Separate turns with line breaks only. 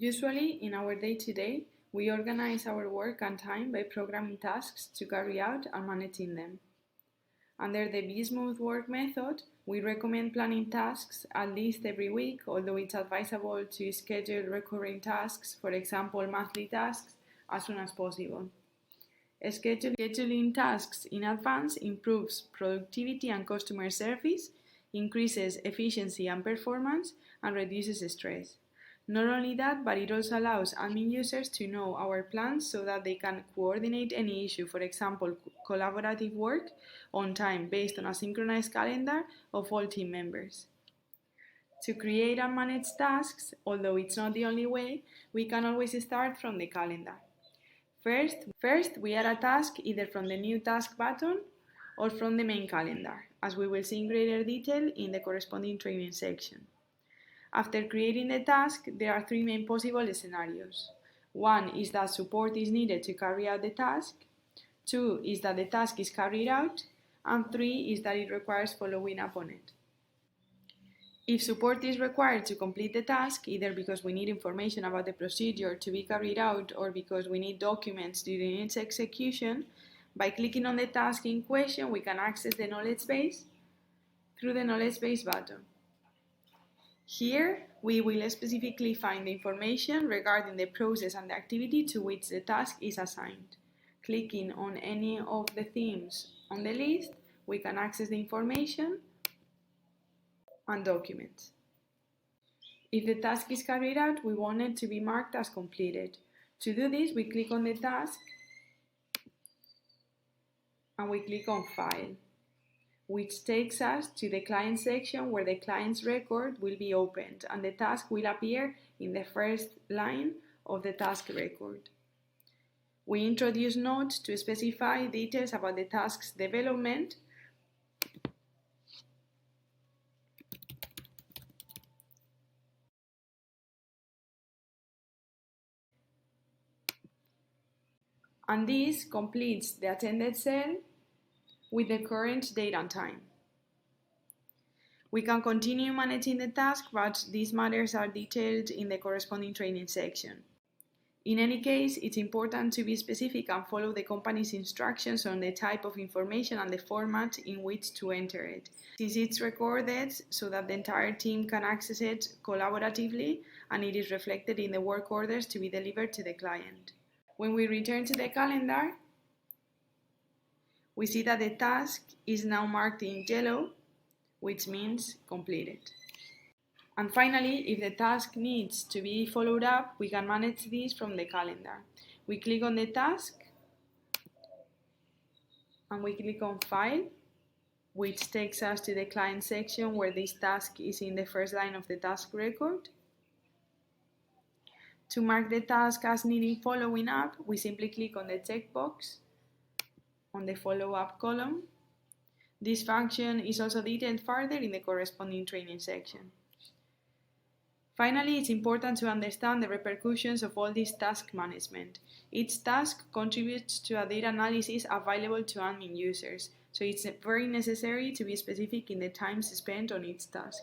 Usually, in our day-to-day, we organize our work and time by programming tasks to carry out and managing them. Under the Bismuth work method, we recommend planning tasks at least every week, although it's advisable to schedule recurring tasks, for example, monthly tasks, as soon as possible. Scheduling tasks in advance improves productivity and customer service, increases efficiency and performance, and reduces stress. Not only that, but it also allows admin users to know our plans so that they can coordinate any issue, for example, collaborative work, on time based on a synchronized calendar of all team members. To create and manage tasks, although it's not the only way, we can always start from the calendar. First, we add a task either from the New Task button or from the main calendar, as we will see in greater detail in the corresponding training section. After creating the task, there are three main possible scenarios. One is that support is needed to carry out the task. Two is that the task is carried out. And three is that it requires following up on it. If support is required to complete the task, either because we need information about the procedure to be carried out or because we need documents during its execution, by clicking on the task in question, we can access the knowledge base through the knowledge base button. Here, we will specifically find the information regarding the process and the activity to which the task is assigned. Clicking on any of the themes on the list, we can access the information and documents. If the task is carried out, we want it to be marked as completed. To do this, we click on the task and we click on File, which takes us to the client section where the client's record will be opened and the task will appear in the first line of the task record. We introduce notes to specify details about the task's development and this completes the attended cell with the current date and time. We can continue managing the task, but these matters are detailed in the corresponding training section. In any case, it's important to be specific and follow the company's instructions on the type of information and the format in which to enter it, since it's recorded so that the entire team can access it collaboratively and it is reflected in the work orders to be delivered to the client. When we return to the calendar, we see that the task is now marked in yellow, which means completed. And finally, if the task needs to be followed up, we can manage this from the calendar. We click on the task and we click on File, which takes us to the client section where this task is in the first line of the task record. To mark the task as needing following up, we simply click on the checkbox on the follow-up column. This function is also detailed further in the corresponding training section. Finally, it's important to understand the repercussions of all this task management. Each task contributes to a data analysis available to admin users, so it's very necessary to be specific in the time spent on each task.